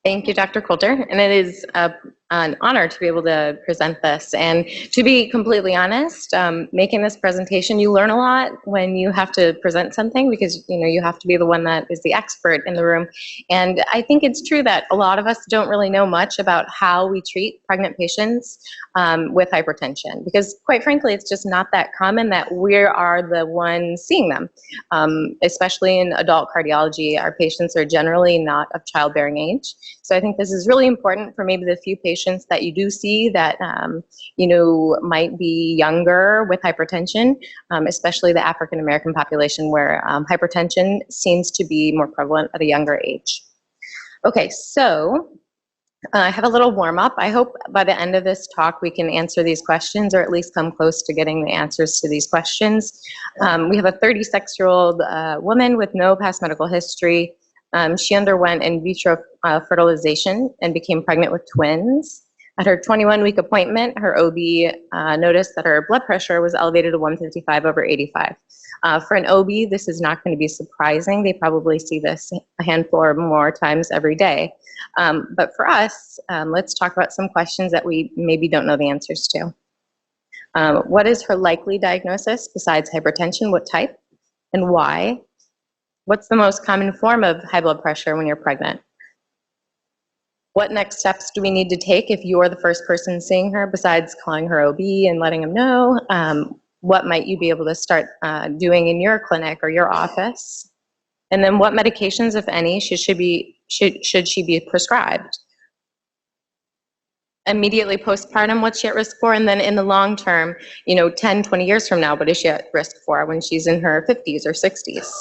Thank you, Dr. Coulter. And it is an honor to be able to present this. And to be completely honest, making this presentation, you learn a lot when you have to present something because you have to be the one that is the expert in the room. And I think it's true that a lot of us don't really know much about how we treat pregnant patients with hypertension because, quite frankly, it's just not that common that we are the ones seeing them. Especially in adult cardiology, our patients are generally not of childbearing age. So I think this is really important for maybe the few patients that you do see that, might be younger with hypertension, especially the African American population where hypertension seems to be more prevalent at a younger age. Okay, so I have a little warm up. I hope by the end of this talk we can answer these questions or at least come close to getting the answers to these questions. We have a 36-year-old woman with no past medical history. She underwent in vitro fertilization and became pregnant with twins. At her 21-week appointment, her OB noticed that her blood pressure was elevated to 155/85. For an OB, this is not going to be surprising. They probably see this a handful or more times every day. But for us, let's talk about some questions that we maybe don't know the answers to. What is her likely diagnosis besides hypertension? What type and why? What's the most common form of high blood pressure when you're pregnant? What next steps do we need to take if you're the first person seeing her besides calling her OB and letting them know? What might you be able to start doing in your clinic or your office? And then what medications, if any, should she be prescribed? Immediately postpartum, what's she at risk for? And then in the long term, 10, 20 years from now, what is she at risk for when she's in her 50s or 60s?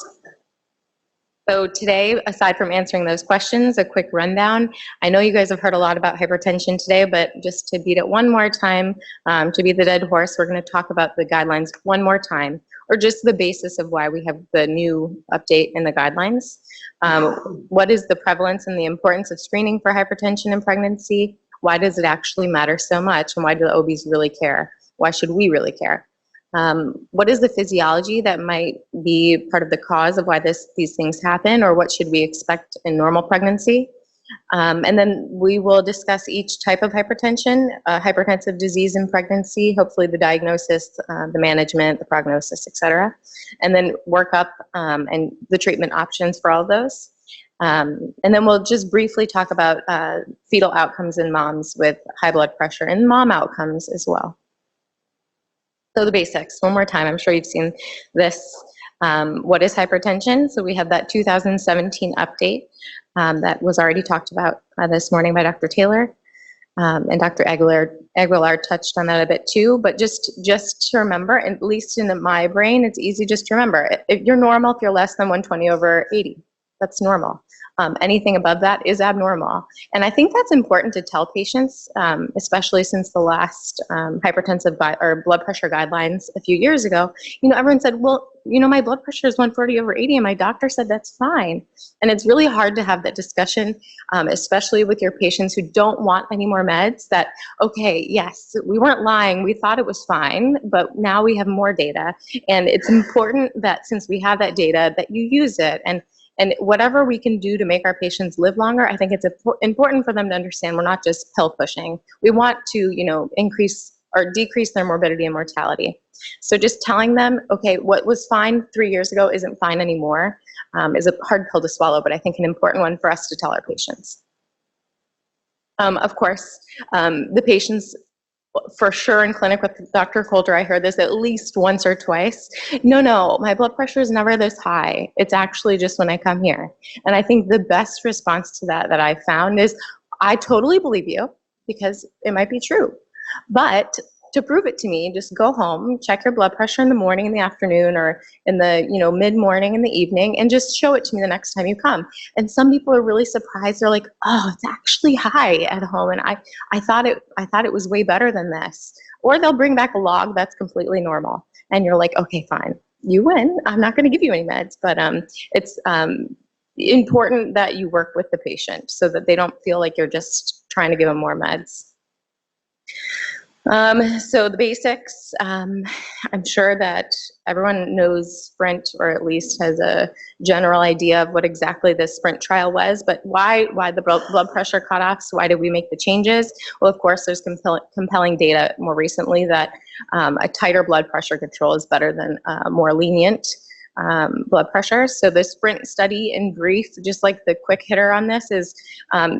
So today, aside from answering those questions, a quick rundown. I know you guys have heard a lot about hypertension today, but just to beat it one more time, to be the dead horse, we're going to talk about the guidelines one more time, or just the basis of why we have the new update in the guidelines. What is the prevalence and the importance of screening for hypertension in pregnancy? Why does it actually matter so much? And why do the OBs really care? Why should we really care? What is the physiology that might be part of the cause of why these things happen, or what should we expect in normal pregnancy? And then we will discuss each type of hypertension, hypertensive disease in pregnancy, hopefully the diagnosis, the management, the prognosis, etc. And then work up and the treatment options for all of those. And then we'll just briefly talk about fetal outcomes in moms with high blood pressure and mom outcomes as well. So the basics, one more time, I'm sure you've seen this. What is hypertension? So we have that 2017 update that was already talked about this morning by Dr. Taylor, and Dr. Aguilar touched on that a bit too, but just to remember, at least in my brain, it's easy just to remember. If you're normal, if you're less than 120/80, that's normal. Anything above that is abnormal. And I think that's important to tell patients, especially since the last hypertensive or blood pressure guidelines a few years ago. Everyone said, well, my blood pressure is 140/80 and my doctor said that's fine. And it's really hard to have that discussion, especially with your patients who don't want any more meds that, okay, yes, we weren't lying, we thought it was fine, but now we have more data. And it's important that since we have that data, that you use it. And whatever we can do to make our patients live longer, I think it's important for them to understand we're not just pill pushing. We want to, increase or decrease their morbidity and mortality. So just telling them, okay, what was fine 3 years ago isn't fine anymore, is a hard pill to swallow, but I think an important one for us to tell our patients. Of course, the patients, for sure in clinic with Dr. Coulter, I heard this at least once or twice. No, my blood pressure is never this high. It's actually just when I come here. And I think the best response to that I found is, I totally believe you because it might be true. But to prove it to me, just go home, check your blood pressure in the morning, in the afternoon, or in the mid-morning, in the evening, and just show it to me the next time you come. And some people are really surprised. They're like, oh, it's actually high at home, and I thought it was way better than this. Or they'll bring back a log that's completely normal, and you're like, okay, fine, you win. I'm not going to give you any meds, but it's important that you work with the patient so that they don't feel like you're just trying to give them more meds. So the basics, I'm sure that everyone knows Sprint, or at least has a general idea of what exactly this Sprint trial was, but why the blood pressure cutoffs? Why did we make the changes? Well, of course, there's compelling data more recently that a tighter blood pressure control is better than more lenient blood pressure. So the Sprint study, in brief, just like the quick hitter on this, is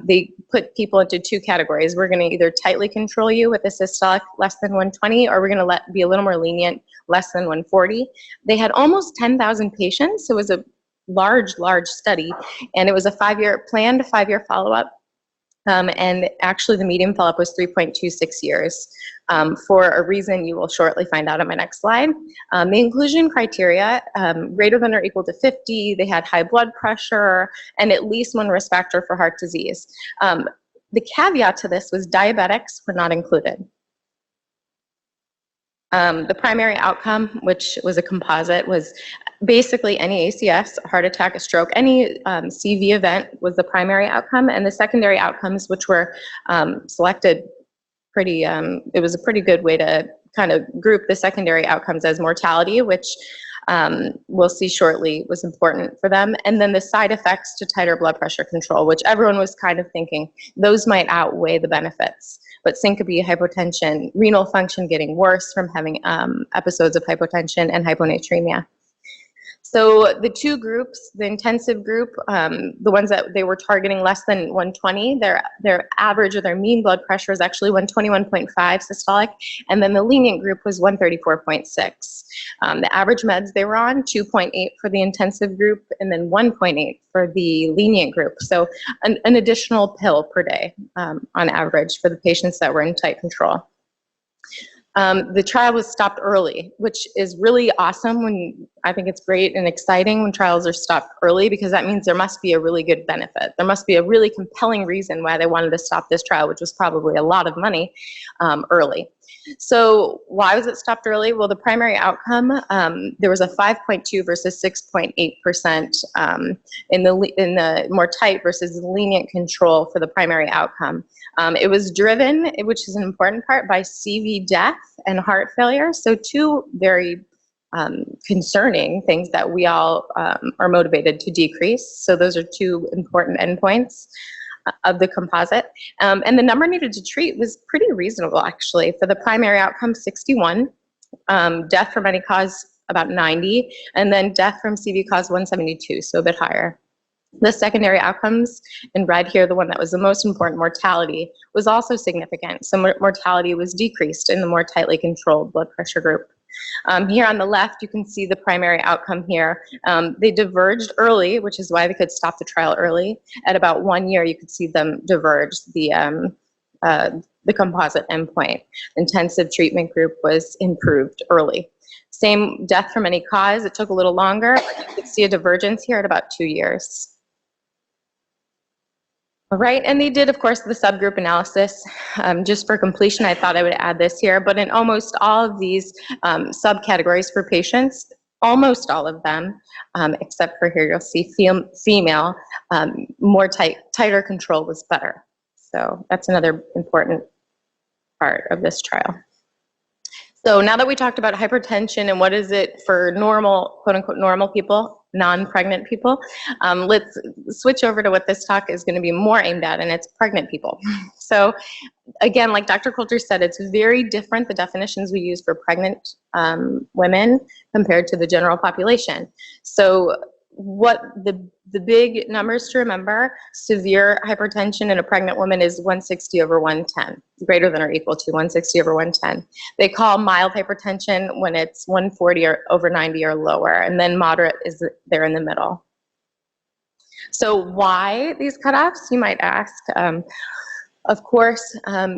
they put people into two categories. We're going to either tightly control you with a systolic less than 120, or we're going to be a little more lenient, less than 140. They had almost 10,000 patients. So it was a large study, and it was a planned 5-year follow-up. And actually the median follow-up was 3.26 years, for a reason you will shortly find out on my next slide. The inclusion criteria, greater than or equal to 50, they had high blood pressure, and at least one risk factor for heart disease. The caveat to this was diabetics were not included. The primary outcome, which was a composite, was basically any ACS, a heart attack, a stroke, any CV event was the primary outcome, and the secondary outcomes, which were selected pretty, it was a pretty good way to kind of group the secondary outcomes as mortality, which we'll see shortly was important for them, and then the side effects to tighter blood pressure control, which everyone was kind of thinking those might outweigh the benefits. But syncope, hypotension, renal function getting worse from having episodes of hypotension, and hyponatremia. So the two groups, the intensive group, the ones that they were targeting less than 120, their average or their mean blood pressure is actually 121.5 systolic, and then the lenient group was 134.6. The average meds they were on, 2.8 for the intensive group, and then 1.8 for the lenient group. So an additional pill per day on average for the patients that were in tight control. The trial was stopped early, which is really awesome. I think it's great and exciting when trials are stopped early, because that means there must be a really good benefit. There must be a really compelling reason why they wanted to stop this trial, which was probably a lot of money, early. So why was it stopped early? Well, the primary outcome, there was a 5.2 versus 6.8% in the more tight versus lenient control for the primary outcome. It was driven, which is an important part, by CV death and heart failure. So two very concerning things that we all are motivated to decrease. So those are two important endpoints of the composite. And the number needed to treat was pretty reasonable, actually. For the primary outcome, 61, death from any cause about 90, and then death from CV cause 172, so a bit higher. The secondary outcomes, in red here, the one that was the most important, mortality, was also significant. So mortality was decreased in the more tightly controlled blood pressure group. Here on the left, you can see the primary outcome here. They diverged early, which is why they could stop the trial early. At about 1 year, you could see them diverge, the composite endpoint. Intensive treatment group was improved early. Same, death from any cause, it took a little longer, but you could see a divergence here at about 2 years. All right, and they did, of course, the subgroup analysis. Just for completion, I thought I would add this here, but in almost all of these subcategories for patients, almost all of them, except for here, you'll see female, more tighter control was better. So that's another important part of this trial. So now that we talked about hypertension and what is it for normal, quote unquote, normal people, non-pregnant people, let's switch over to what this talk is going to be more aimed at, and it's pregnant people. So again, like Dr. Coulter said, it's very different, the definitions we use for pregnant women compared to the general population. So what the big numbers to remember, severe hypertension in a pregnant woman is 160 over 110, greater than or equal to 160 over 110. They call mild hypertension when it's 140 or over 90 or lower, and then moderate is there in the middle. So why these cutoffs, you might ask? Of course, at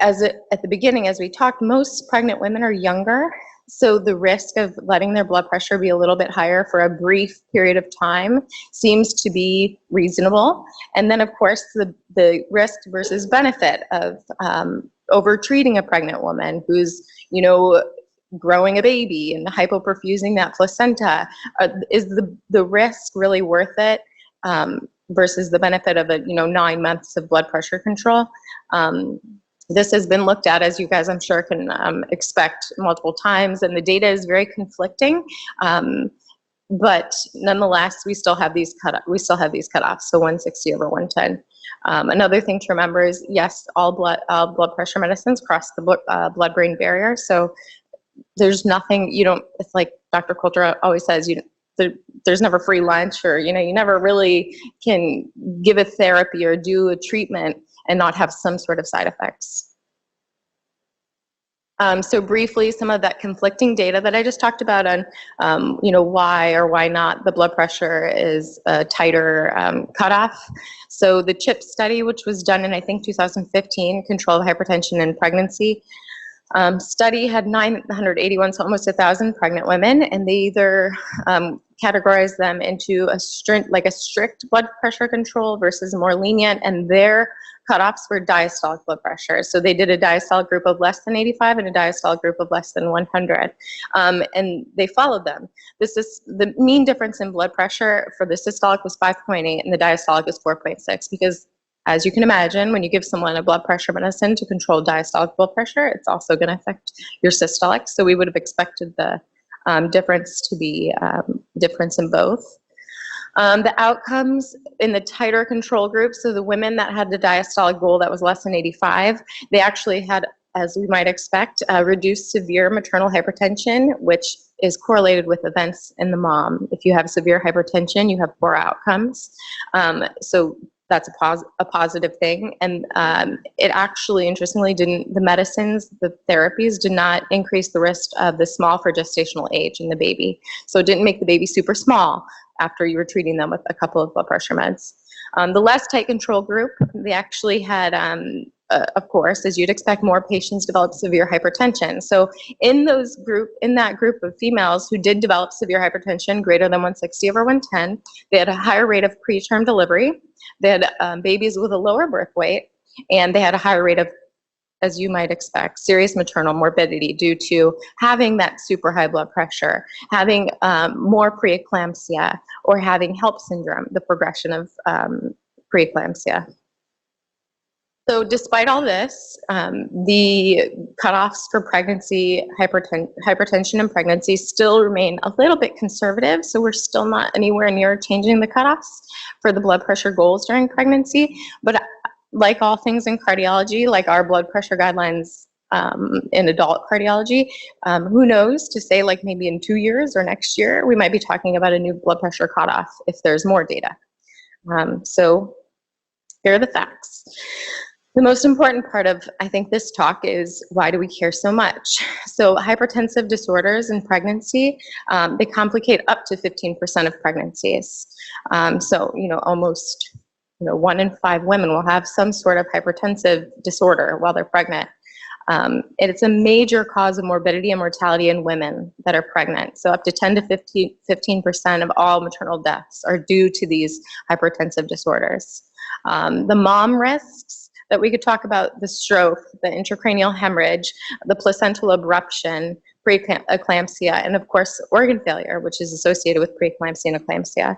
the beginning, as we talked, most pregnant women are younger. So the risk of letting their blood pressure be a little bit higher for a brief period of time seems to be reasonable. And then, of course, the risk versus benefit of over-treating a pregnant woman who's, you know, growing a baby and hypoperfusing that placenta. Is the risk really worth it versus the benefit of 9 months of blood pressure control? This has been looked at, as you guys I'm sure can expect, multiple times, and the data is very conflicting. But nonetheless, we still have these cutoffs. So 160 over 110. Another thing to remember is, yes, all blood pressure medicines cross the blood-brain barrier. So there's nothing, it's like Dr. Coulter always says, there's never free lunch, or, you never really can give a therapy or do a treatment and not have some sort of side effects. So briefly, some of that conflicting data that I just talked about on, why or why not the blood pressure is a tighter cutoff. So the CHIP study, which was done in, I think, 2015, control of hypertension in pregnancy, study had 981, so almost 1,000 pregnant women, and they either categorized them into a strict blood pressure control versus more lenient, and their cutoffs were diastolic blood pressure. So they did a diastolic group of less than 85 and a diastolic group of less than 100, and they followed them. The mean difference in blood pressure for the systolic was 5.8 and the diastolic was 4.6, because, as you can imagine, when you give someone a blood pressure medicine to control diastolic blood pressure, it's also going to affect your systolic. So we would have expected the difference to be difference in both. The outcomes in the tighter control group, so the women that had the diastolic goal that was less than 85, they actually had, as we might expect, reduced severe maternal hypertension, which is correlated with events in the mom. If you have severe hypertension, you have poor outcomes. So that's a positive thing. And it actually, interestingly, the medicines, the therapies did not increase the risk of the small for gestational age in the baby. So it didn't make the baby super small after you were treating them with a couple of blood pressure meds. The less tight control group, they actually had, of course, as you'd expect, more patients develop severe hypertension. So in that group of females who did develop severe hypertension greater than 160 over 110, they had a higher rate of preterm delivery, they had babies with a lower birth weight, and they had a higher rate of, as you might expect, serious maternal morbidity due to having that super high blood pressure, having more preeclampsia, or having HELP syndrome, the progression of preeclampsia. So despite all this, the cutoffs for pregnancy, hypertension in pregnancy still remain a little bit conservative, so we're still not anywhere near changing the cutoffs for the blood pressure goals during pregnancy. But like all things in cardiology, like our blood pressure guidelines in adult cardiology, who knows, to say, like, maybe in 2 years or next year, we might be talking about a new blood pressure cutoff if there's more data. So here are the facts. The most important part of, I think, this talk is, why do we care so much? So hypertensive disorders in pregnancy, they complicate up to 15% of pregnancies. So, almost 1 in 5 women will have some sort of hypertensive disorder while they're pregnant. It's a major cause of morbidity and mortality in women that are pregnant. So up to 10 to 15% of all maternal deaths are due to these hypertensive disorders. The mom risks that we could talk about: the stroke, the intracranial hemorrhage, the placental abruption, preeclampsia, and of course organ failure, which is associated with preeclampsia and eclampsia.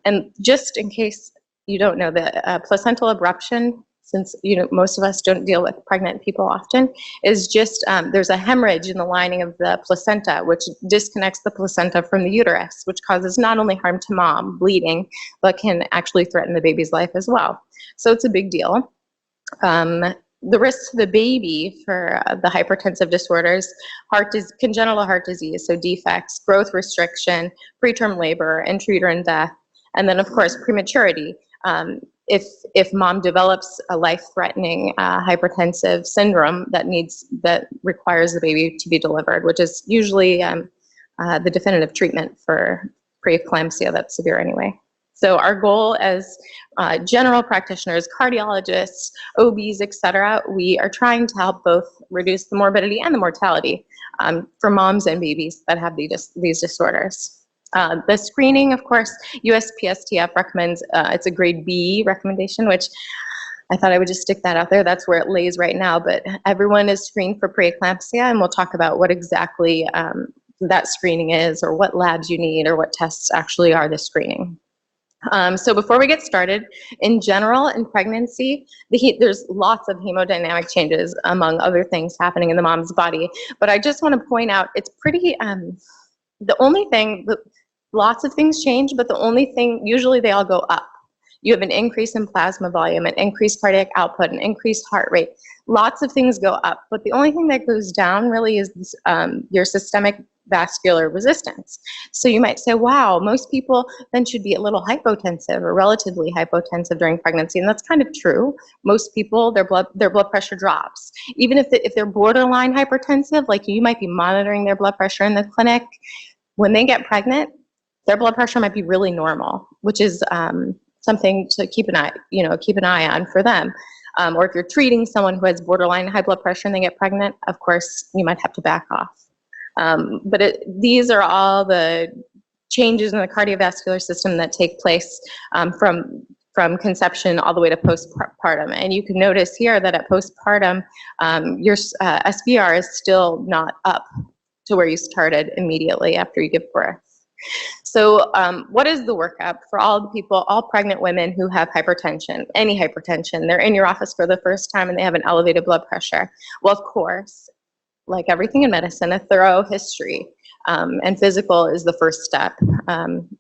And just in case you don't know, the placental abruption, since most of us don't deal with pregnant people often, is just there's a hemorrhage in the lining of the placenta, which disconnects the placenta from the uterus, which causes not only harm to mom, bleeding, but can actually threaten the baby's life as well. So it's a big deal. The risk to the baby for the hypertensive disorders: congenital heart disease, so defects, growth restriction, preterm labor, intrauterine death, and then of course prematurity. If mom develops a life-threatening hypertensive syndrome that requires the baby to be delivered, which is usually the definitive treatment for preeclampsia that's severe anyway. So our goal as general practitioners, cardiologists, OBs, etc., we are trying to help both reduce the morbidity and the mortality for moms and babies that have these disorders. The screening, of course, USPSTF recommends, it's a grade B recommendation, which I thought I would just stick that out there. That's where it lays right now, but everyone is screened for preeclampsia, and we'll talk about what exactly that screening is, or what labs you need, or what tests actually are the screening. So before we get started, in general, in pregnancy, there's lots of hemodynamic changes, among other things, happening in the mom's body. But I just want to point out, it's pretty, the only thing, lots of things change, but the only thing, usually they all go up. You have an increase in plasma volume, an increased cardiac output, an increased heart rate. Lots of things go up, but the only thing that goes down really is your systemic vascular resistance. So you might say, wow, most people then should be a little hypotensive or relatively hypotensive during pregnancy, and that's kind of true. Most people, their blood pressure drops. Even if they're borderline hypertensive, like you might be monitoring their blood pressure in the clinic, when they get pregnant, their blood pressure might be really normal, which is something to keep an eye on for them. Or if you're treating someone who has borderline high blood pressure and they get pregnant, of course, you might have to back off. But these are all the changes in the cardiovascular system that take place from conception all the way to postpartum. And you can notice here that at postpartum, your SVR is still not up to where you started immediately after you give birth. So what is the workup for all the people, all pregnant women who have hypertension, any hypertension? They're in your office for the first time and they have an elevated blood pressure. Well, of course, like everything in medicine, a thorough history and physical is the first step.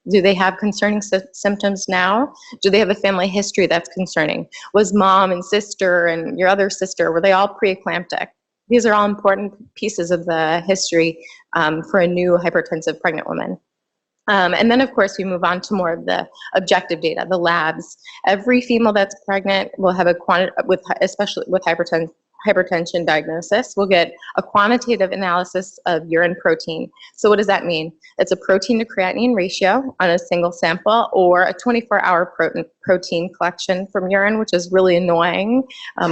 Do they have concerning symptoms now? Do they have a family history that's concerning? Was mom and sister and your other sister, were they all preeclamptic? These are all important pieces of the history for a new hypertensive pregnant woman. And then, of course, we move on to more of the objective data, the labs. Every female that's pregnant will have especially with hypertension diagnosis, will get a quantitative analysis of urine protein. So what does that mean? It's a protein to creatinine ratio on a single sample, or a 24-hour protein collection from urine, which is really annoying.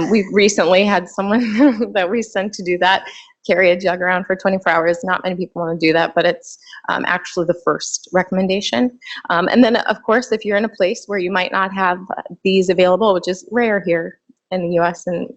We've recently had someone that we sent to do that, carry a jug around for 24 hours. Not many people want to do that, but it's actually the first recommendation. And then, of course, if you're in a place where you might not have these available, which is rare here in the US, and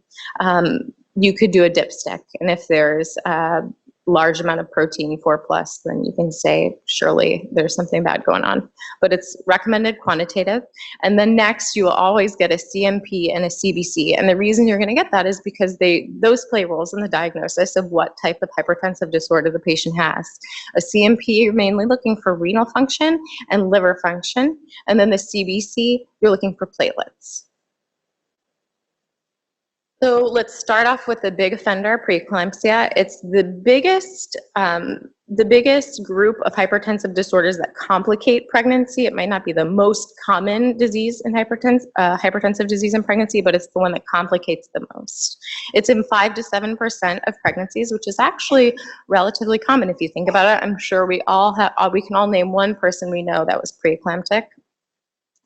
you could do a dipstick. And if there's a large amount of protein, 4+, then you can say, surely there's something bad going on. But it's recommended quantitative. And then next, you will always get a CMP and a CBC. And the reason you're going to get that is because those play roles in the diagnosis of what type of hypertensive disorder the patient has. A CMP, you're mainly looking for renal function and liver function. And then the CBC, you're looking for platelets. So let's start off with the big offender, preeclampsia. It's the biggest group of hypertensive disorders that complicate pregnancy. It might not be the most common disease in hypertensive disease in pregnancy, but it's the one that complicates the most. It's in 5 to 7% of pregnancies, which is actually relatively common if you think about it. I'm sure we can all name one person we know that was preeclamptic.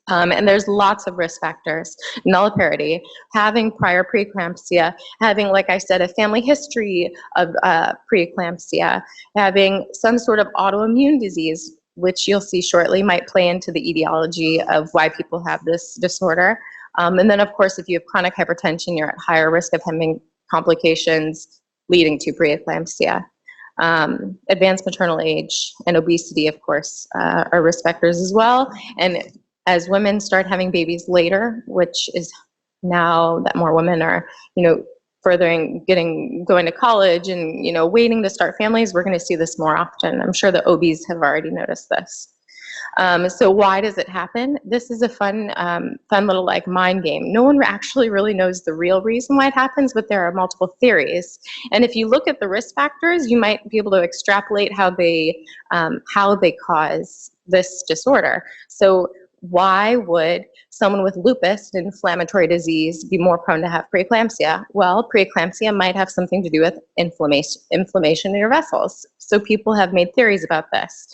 And there's lots of risk factors: nulliparity, having prior preeclampsia, having, like I said, a family history of preeclampsia, having some sort of autoimmune disease, which you'll see shortly might play into the etiology of why people have this disorder. And then, of course, if you have chronic hypertension, you're at higher risk of having complications leading to preeclampsia. Advanced maternal age and obesity, of course, are risk factors as well. And as women start having babies later, which is now that more women are, going to college and, waiting to start families, we're going to see this more often. I'm sure the OBs have already noticed this. So why does it happen? This is a fun little mind game. No one actually really knows the real reason why it happens, but there are multiple theories. And if you look at the risk factors, you might be able to extrapolate how they cause this disorder. So why would someone with lupus, an inflammatory disease, be more prone to have preeclampsia? Well, preeclampsia might have something to do with inflammation in your vessels. So people have made theories about this.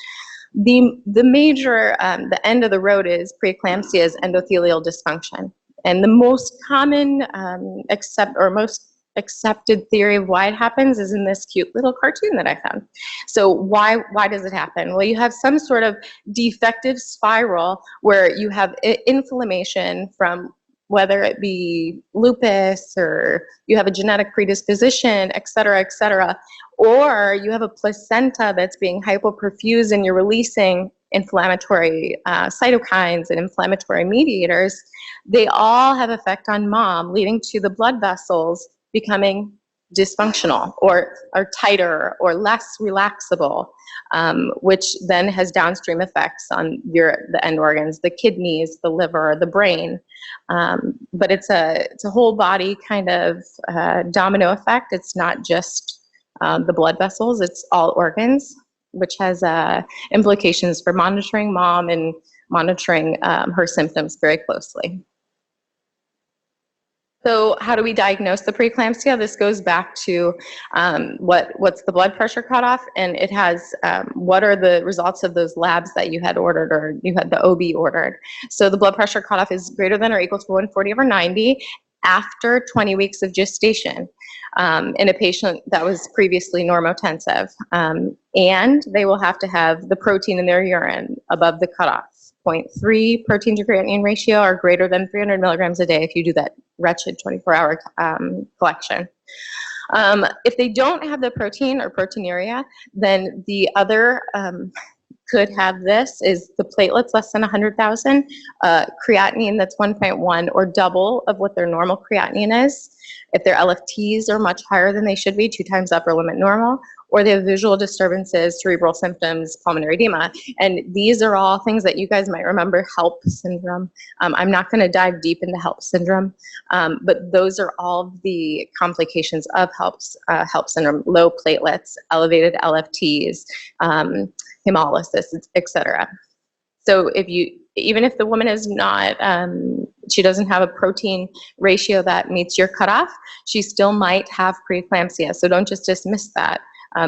The major, the end of the road is preeclampsia is endothelial dysfunction. And the most common most accepted theory of why it happens is in this cute little cartoon that I found. So why does it happen? Well, you have some sort of defective spiral where you have inflammation from whether it be lupus or you have a genetic predisposition, et cetera, or you have a placenta that's being hypoperfused and you're releasing inflammatory cytokines and inflammatory mediators, they all have effect on mom, leading to the blood vessels becoming dysfunctional or tighter or less relaxable, which then has downstream effects on the end organs, the kidneys, the liver, the brain. But it's a whole body kind of domino effect. It's not just the blood vessels, it's all organs, which has implications for monitoring mom and monitoring her symptoms very closely. So how do we diagnose the preeclampsia? This goes back to what's the blood pressure cutoff, and it has what are the results of those labs that you had ordered or you had the OB ordered. So the blood pressure cutoff is greater than or equal to 140/90 after 20 weeks of gestation in a patient that was previously normotensive. And they will have to have the protein in their urine above the cutoff. 0.3 protein to creatinine ratio or greater than 300 milligrams a day if you do that wretched 24-hour collection. If they don't have the protein or proteinuria, then the other could have this is the platelets less than 100,000, creatinine that's 1.1 or double of what their normal creatinine is. If their LFTs are much higher than they should be, 2 times upper limit normal, or they have visual disturbances, cerebral symptoms, pulmonary edema. And these are all things that you guys might remember HELP syndrome. I'm not going to dive deep into HELP syndrome, but those are all the complications of HELP syndrome: low platelets, elevated LFTs, hemolysis, etc. So even if the woman is not, she doesn't have a protein ratio that meets your cutoff, she still might have preeclampsia. So don't just dismiss that.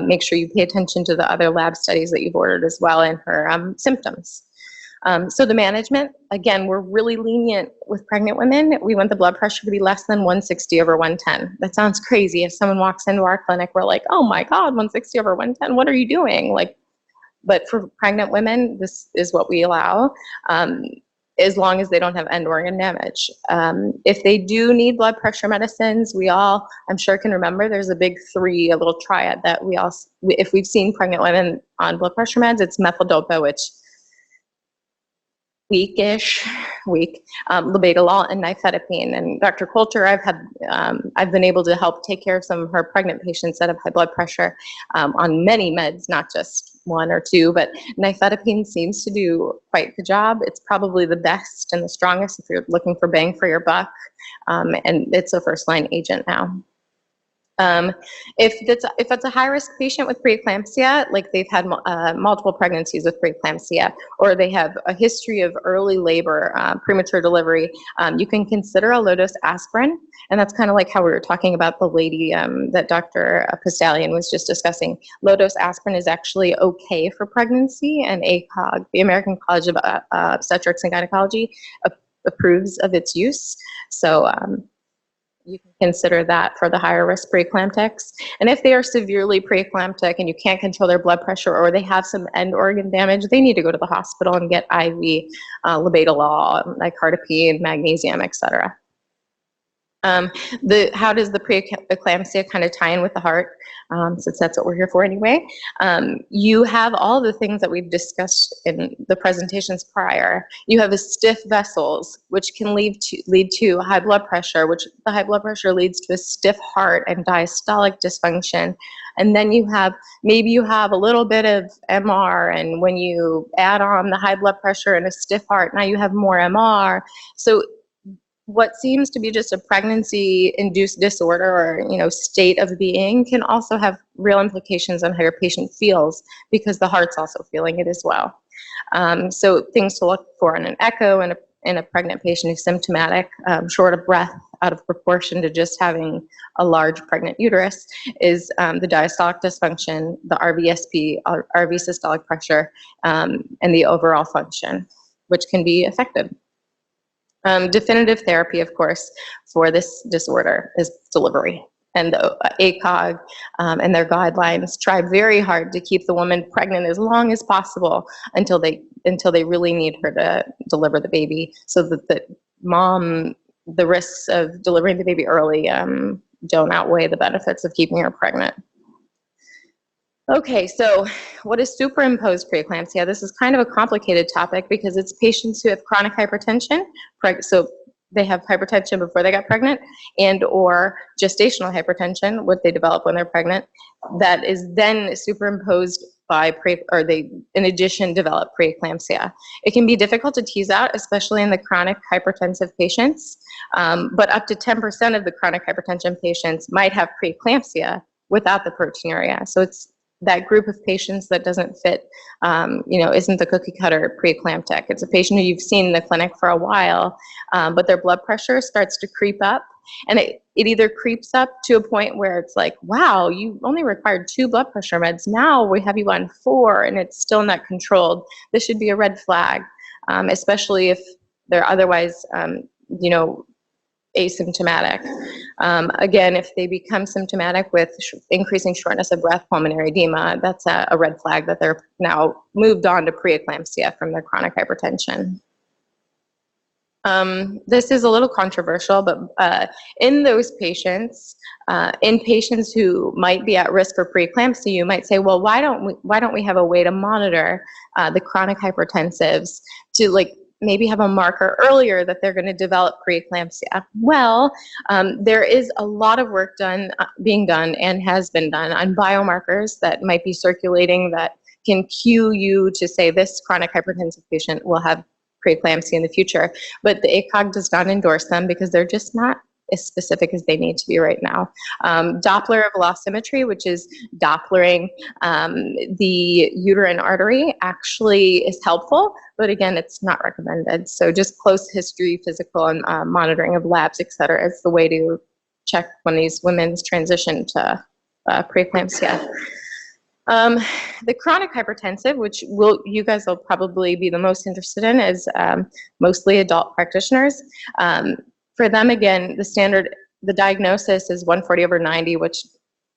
Make sure you pay attention to the other lab studies that you've ordered as well and her symptoms. So the management, again, we're really lenient with pregnant women. We want the blood pressure to be less than 160/110. That sounds crazy. If someone walks into our clinic, we're like, oh my God, 160/110, what are you doing? But for pregnant women, this is what we allow, as long as they don't have end organ damage. If they do need blood pressure medicines, we all, I'm sure, can remember there's a big 3, a little triad that we all, if we've seen pregnant women on blood pressure meds, it's methyldopa, which labetalol, and nifedipine. And Dr. Coulter, I've been able to help take care of some of her pregnant patients that have high blood pressure on many meds, not just 1 or 2, but nifedipine seems to do quite the job. It's probably the best and the strongest if you're looking for bang for your buck, and it's a first-line agent now. If it's a high-risk patient with preeclampsia, like they've had multiple pregnancies with preeclampsia, or they have a history of early labor, premature delivery, you can consider a low-dose aspirin. And that's kind of like how we were talking about the lady that Dr. Pastalian was just discussing. Low-dose aspirin is actually okay for pregnancy, and ACOG, the American College of Obstetrics and Gynecology, approves of its use. So you can consider that for the higher risk preeclamptics. And if they are severely preeclamptic and you can't control their blood pressure, or they have some end organ damage, they need to go to the hospital and get IV labetalol, nicardipine, magnesium, etc. How does the preeclampsia kind of tie in with the heart? Since that's what we're here for anyway. You have all the things that we've discussed in the presentations prior. You have stiff vessels, which can lead to high blood pressure, which the high blood pressure leads to a stiff heart and diastolic dysfunction. And then maybe you have a little bit of MR, and when you add on the high blood pressure and a stiff heart, now you have more MR. So what seems to be just a pregnancy-induced disorder or state of being can also have real implications on how your patient feels, because the heart's also feeling it as well. So things to look for in an echo in a pregnant patient who's symptomatic, short of breath, out of proportion to just having a large pregnant uterus, is the diastolic dysfunction, the RVSP, RV systolic pressure, and the overall function, which can be affected. Definitive therapy, of course, for this disorder is delivery. And the ACOG and their guidelines try very hard to keep the woman pregnant as long as possible until they really need her to deliver the baby, so that the risks of delivering the baby early don't outweigh the benefits of keeping her pregnant. Okay, so what is superimposed preeclampsia? This is kind of a complicated topic because it's patients who have chronic hypertension, so they have hypertension before they got pregnant, and or gestational hypertension, what they develop when they're pregnant, that is then superimposed by they in addition develop preeclampsia. It can be difficult to tease out, especially in the chronic hypertensive patients, but up to 10% of the chronic hypertension patients might have preeclampsia without the proteinuria. So it's that group of patients that doesn't fit, isn't the cookie cutter preeclamptic. It's a patient who you've seen in the clinic for a while, but their blood pressure starts to creep up, and it either creeps up to a point where it's like, wow, you only required 2 blood pressure meds. Now we have you on 4 and it's still not controlled. This should be a red flag, especially if they're otherwise, asymptomatic. Again, if they become symptomatic with increasing shortness of breath, pulmonary edema, that's a red flag that they're now moved on to preeclampsia from their chronic hypertension. This is a little controversial, but in those patients, in patients who might be at risk for preeclampsia, you might say, well, why don't we have a way to monitor the chronic hypertensives to maybe have a marker earlier that they're going to develop preeclampsia? Well, there is a lot of work being done and has been done on biomarkers that might be circulating that can cue you to say this chronic hypertensive patient will have preeclampsia in the future. But the ACOG does not endorse them because they're just not as specific as they need to be right now. Doppler velocimetry, which is Dopplering the uterine artery, actually is helpful, but again, it's not recommended. So just close history, physical, and monitoring of labs, et cetera, is the way to check when these women's transition to preeclampsia. The chronic hypertensive, which you guys will probably be the most interested in, is mostly adult practitioners. For them, again, the diagnosis is 140/90, which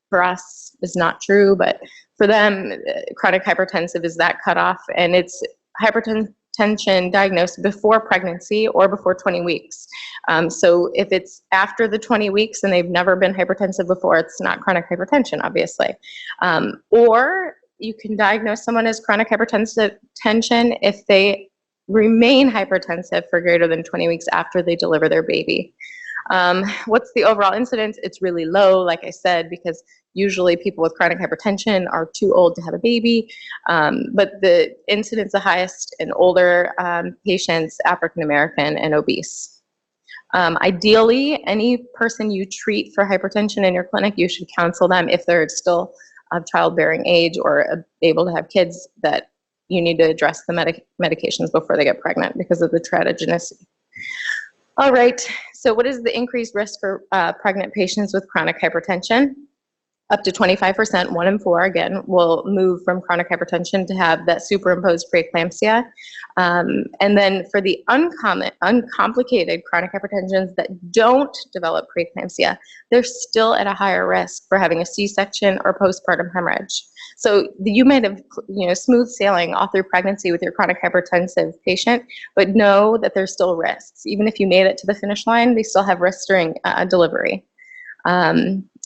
for us is not true, but for them, chronic hypertensive is that cutoff, and it's hypertension diagnosed before pregnancy or before 20 weeks. So if it's after the 20 weeks and they've never been hypertensive before, it's not chronic hypertension, obviously. Or you can diagnose someone as chronic hypertension if they remain hypertensive for greater than 20 weeks after they deliver their baby. What's the overall incidence? It's really low, like I said, because usually people with chronic hypertension are too old to have a baby, but the incidence the highest in older patients, African American, and obese. Ideally, any person you treat for hypertension in your clinic, you should counsel them if they're still of childbearing age or able to have kids, that you need to address the medications before they get pregnant because of the teratogenicity. All right, so what is the increased risk for pregnant patients with chronic hypertension? Up to 25%, 1 in 4, again, will move from chronic hypertension to have that superimposed preeclampsia. And then for the uncomplicated chronic hypertensions that don't develop preeclampsia, they're still at a higher risk for having a C-section or postpartum hemorrhage. So you might have, smooth sailing all through pregnancy with your chronic hypertensive patient, but know that there's still risks. Even if you made it to the finish line, they still have risks during delivery.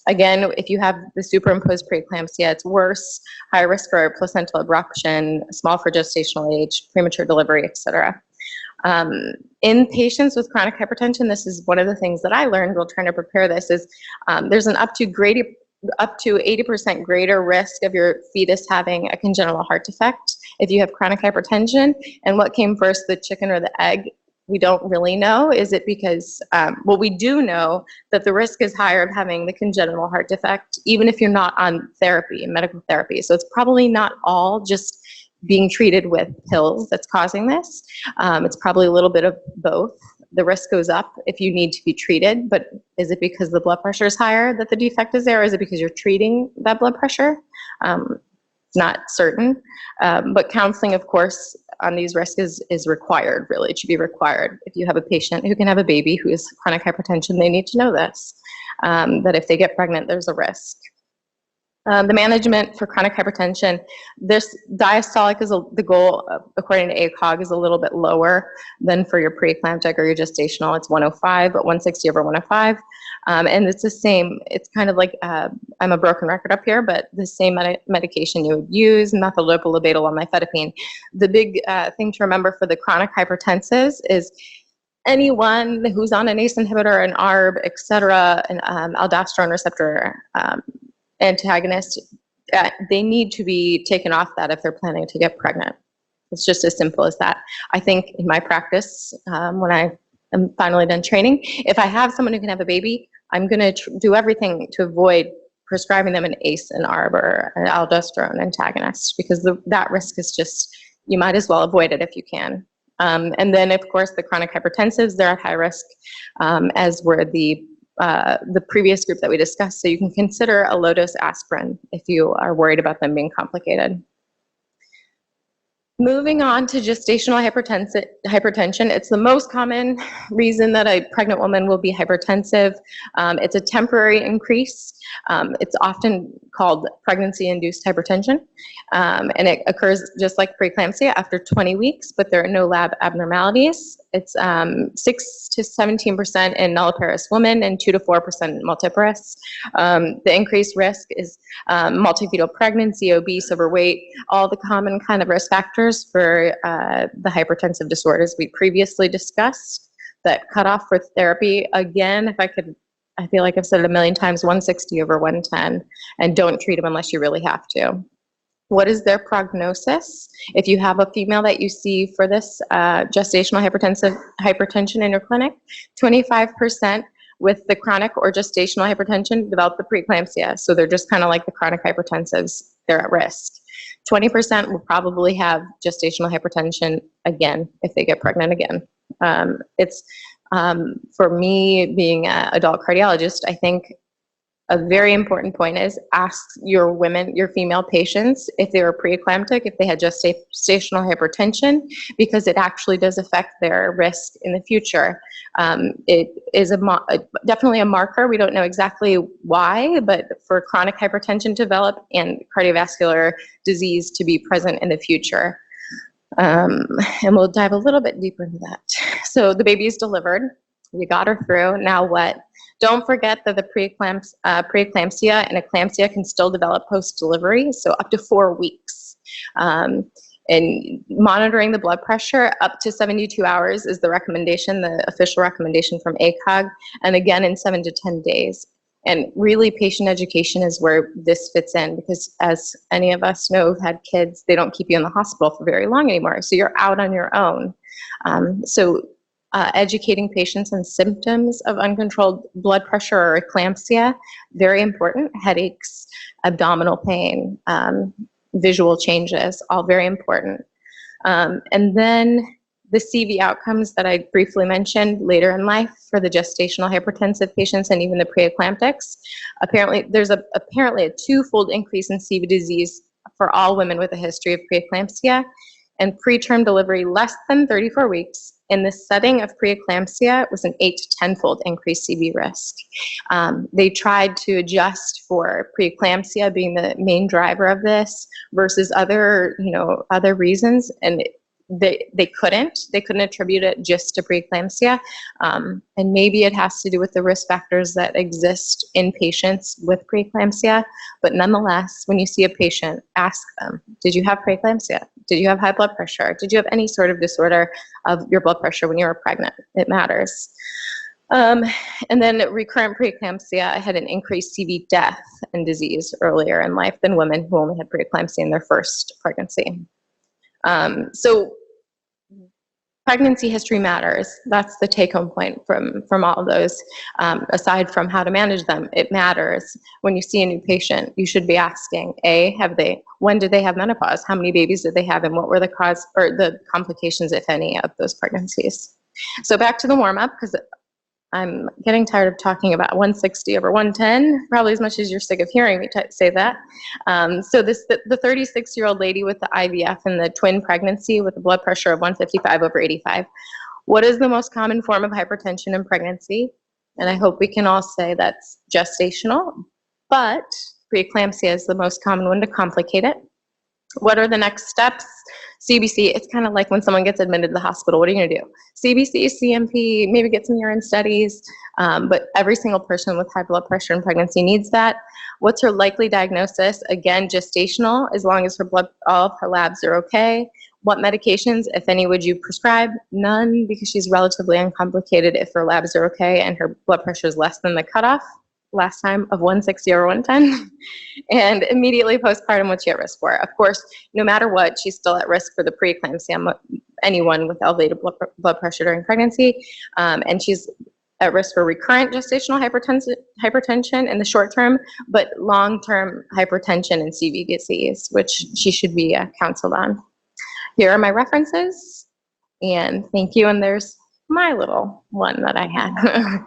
Again, if you have the superimposed preeclampsia, it's worse, high risk for placental abruption, small for gestational age, premature delivery, et cetera. In patients with chronic hypertension, this is one of the things that I learned while trying to prepare this, is there's an up to 80% greater risk of your fetus having a congenital heart defect if you have chronic hypertension. And what came first, the chicken or the egg? We don't really know. Is it because, we do know that the risk is higher of having the congenital heart defect, even if you're not on therapy, medical therapy. So it's probably not all just being treated with pills that's causing this. It's probably a little bit of both. The risk goes up if you need to be treated, but is it because the blood pressure is higher that the defect is there? Or is it because you're treating that blood pressure? Not certain, but counseling, of course, on these risks is required, really. It should be required. If you have a patient who can have a baby who has chronic hypertension, they need to know this, that if they get pregnant, there's a risk. The management for chronic hypertension, this diastolic is the goal, according to ACOG, is a little bit lower than for your preeclamptic or your gestational. It's 105, but 160 over 105. And it's the same, it's kind of like, I'm a broken record up here, but the same medication you would use, methylphenidate or nifedipine. The big thing to remember for the chronic hypertensives is anyone who's on an ACE inhibitor, an ARB, et cetera, an aldosterone receptor antagonist, they need to be taken off that if they're planning to get pregnant. It's just as simple as that. I think in my practice, when I am finally done training, if I have someone who can have a baby, I'm going to do everything to avoid prescribing them an ACE, an ARB, or an aldosterone antagonist, because that risk is just, you might as well avoid it if you can. And then, of course, the chronic hypertensives, they're at high risk, as were the previous group that we discussed. So you can consider a low-dose aspirin if you are worried about them being complicated. Moving on to gestational hypertension, it's the most common reason that a pregnant woman will be hypertensive. It's a temporary increase. It's often called pregnancy-induced hypertension, and it occurs just like preeclampsia after 20 weeks, but there are no lab abnormalities. It's 6 to 17% in nulliparous women and 2 to 4% in multiparous. The increased risk is multifetal pregnancy, obese, overweight, all the common kind of risk factors for the hypertensive disorders we previously discussed. That cutoff for therapy, again, I feel like I've said it a million times, 160 over 110, and don't treat them unless you really have to. What is their prognosis? If you have a female that you see for this gestational hypertension in your clinic, 25% with the chronic or gestational hypertension develop the preeclampsia. So they're just kind of like the chronic hypertensives, they're at risk. 20% will probably have gestational hypertension again if they get pregnant again. For me, being an adult cardiologist, I think a very important point is ask your female patients if they were preeclamptic, if they had gestational hypertension, because it actually does affect their risk in the future. It is definitely a marker. We don't know exactly why, but for chronic hypertension to develop and cardiovascular disease to be present in the future. And we'll dive a little bit deeper into that. So the baby is delivered. We got her through. Now what? Don't forget that the preeclampsia and eclampsia can still develop post-delivery, so up to 4 weeks. And monitoring the blood pressure up to 72 hours is the recommendation, the official recommendation from ACOG, and again in 7 to 10 days. And really, patient education is where this fits in, because as any of us know who've had kids, they don't keep you in the hospital for very long anymore, so you're out on your own. Educating patients on symptoms of uncontrolled blood pressure or eclampsia, very important. Headaches, abdominal pain, visual changes, all very important. And then the CV outcomes that I briefly mentioned later in life for the gestational hypertensive patients and even the preeclamptics. Apparently, there's a twofold increase in CV disease for all women with a history of preeclampsia, and preterm delivery less than 34 weeks. In the setting of preeclampsia, it was an 8 to 10-fold increased CV risk. They tried to adjust for preeclampsia being the main driver of this versus other reasons, and they couldn't attribute it just to preeclampsia, and maybe it has to do with the risk factors that exist in patients with preeclampsia. But nonetheless, when you see a patient, ask them, did you have preeclampsia? Did you have high blood pressure? Did you have any sort of disorder of your blood pressure when you were pregnant? It matters. And then recurrent preeclampsia, I had an increased CV death and disease earlier in life than women who only had preeclampsia in their first pregnancy. So pregnancy history matters. That's the take-home point from all of those. Aside from how to manage them, it matters. When you see a new patient, you should be asking, when did they have menopause? How many babies did they have? And what were the cause or the complications, if any, of those pregnancies? So back to the warm-up, because I'm getting tired of talking about 160 over 110, probably as much as you're sick of hearing me say that. So the 36-year-old lady with the IVF and the twin pregnancy with a blood pressure of 155 over 85. What is the most common form of hypertension in pregnancy? And I hope we can all say that's gestational, but Preeclampsia is the most common one to complicate it. What are the next steps? CBC, it's kind of like when someone gets admitted to the hospital, what are you gonna do? CBC, CMP, maybe get some urine studies, but every single person with high blood pressure and pregnancy needs that. What's her likely diagnosis? Again, gestational, as long as all of her labs are okay. What medications, if any, would you prescribe? None, because she's relatively uncomplicated if her labs are okay and her blood pressure is less than the cutoff last time of 160 or 110. And immediately postpartum, what's she at risk for? Of course, no matter what, she's still at risk for the preeclampsia, anyone with elevated blood pressure during pregnancy, and she's at risk for recurrent gestational hypertension in the short term, but long-term hypertension and CV disease, which she should be counseled on. Here are my references, and thank you, and there's my little one that I had.